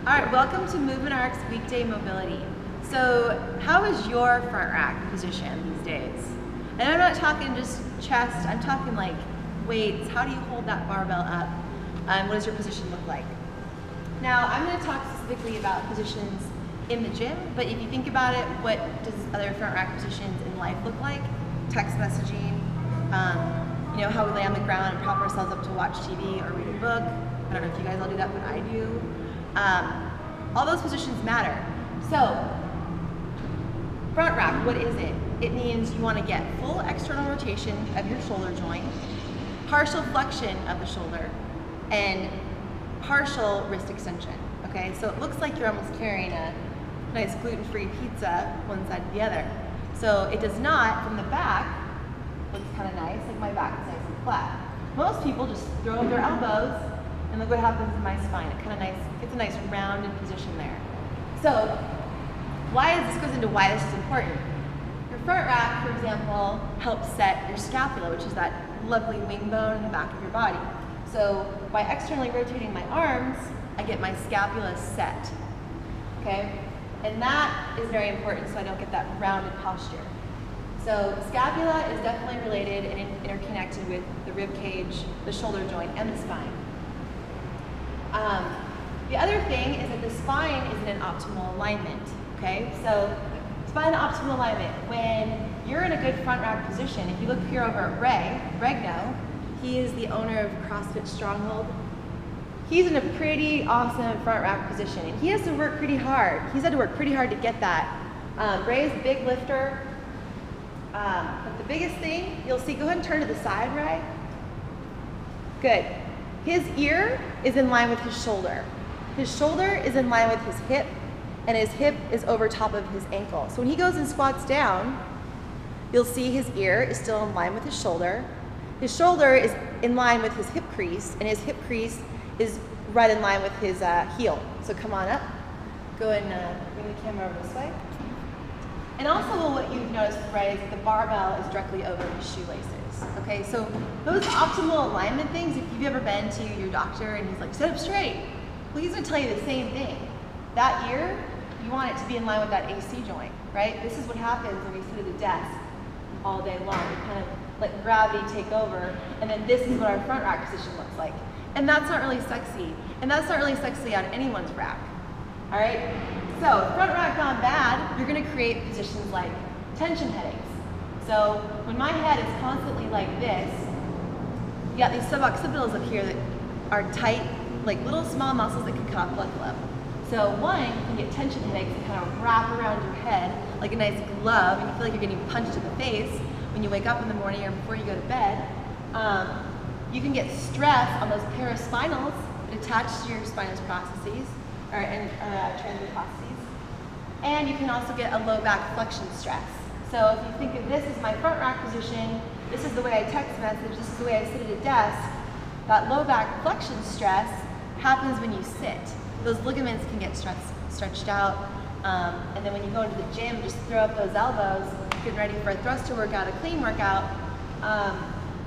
All right, welcome to MovementRx Weekday Mobility. So how is your front rack position these days? And I'm not talking just chest, I'm talking like weights. How do you hold that barbell up? What does your position look like? Now, I'm going to talk specifically about positions in the gym, but if you think about it, what does other front rack positions in life look like? Text messaging, how we lay on the ground and prop ourselves up to watch TV or read a book. I don't know if you guys all do that, but I do. All those positions matter. So, front rack, what is it? It means you want to get full external rotation of your shoulder joint, partial flexion of the shoulder, and partial wrist extension, okay? So it looks like you're almost carrying a nice gluten-free pizza one side to the other. So it does not, from the back, looks kind of nice, like my back is nice and flat. Most people just throw up their elbows and look what happens in my spine. It kind of gets a nice rounded position there. So this goes into why this is important. Your front rack, for example, helps set your scapula, which is that lovely wing bone in the back of your body. So by externally rotating my arms, I get my scapula set, okay? And that is very important so I don't get that rounded posture. So scapula is definitely related and interconnected with the rib cage, the shoulder joint, and the spine. The other thing is that the spine is in an optimal alignment, okay? So spine optimal alignment, when you're in a good front rack position, if you look here over at Ray Regno, he is the owner of CrossFit Stronghold. He's in a pretty awesome front rack position, and he has to work pretty hard. He's had to work pretty hard to get that. Ray's a big lifter, but the biggest thing, you'll see, go ahead and turn to the side, Ray. Good. His ear is in line with his shoulder. His shoulder is in line with his hip, and his hip is over top of his ankle. So when he goes and squats down, you'll see his ear is still in line with his shoulder. His shoulder is in line with his hip crease, and his hip crease is right in line with his heel. So come on up. Go and bring the camera over this way. And also what you've noticed with Ray is that the barbell is directly over his shoelaces. Okay, so those optimal alignment things, if you've ever been to your doctor and he's like, sit up straight, well, he's gonna tell you the same thing. That ear, you want it to be in line with that AC joint, right? This is what happens when we sit at a desk all day long. We kind of let gravity take over, and then this is what our front rack position looks like. And that's not really sexy. And that's not really sexy on anyone's rack. All right? So, front rack gone bad, you're gonna create positions like tension headaches. So, when my head is constantly like this, you got these suboccipitals up here that are tight, like little small muscles that can cut off blood flow. So one, you can get tension headaches that kind of wrap around your head like a nice glove, and you feel like you're getting punched in the face when you wake up in the morning or before you go to bed. You can get stress on those paraspinals that attach to your spinous processes, transverse processes. And you can also get a low back flexion stress. So if you think of this as my front rack position, this is the way I text message, this is the way I sit at a desk, that low back flexion stress happens when you sit. Those ligaments can get stretched out, and then when you go into the gym, just throw up those elbows, getting ready for a thruster workout, a clean workout,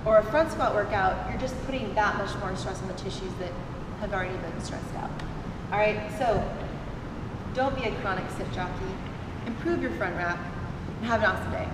or a front squat workout, you're just putting that much more stress on the tissues that have already been stressed out. All right, so don't be a chronic sit jockey. Improve your front rack, and have an awesome day.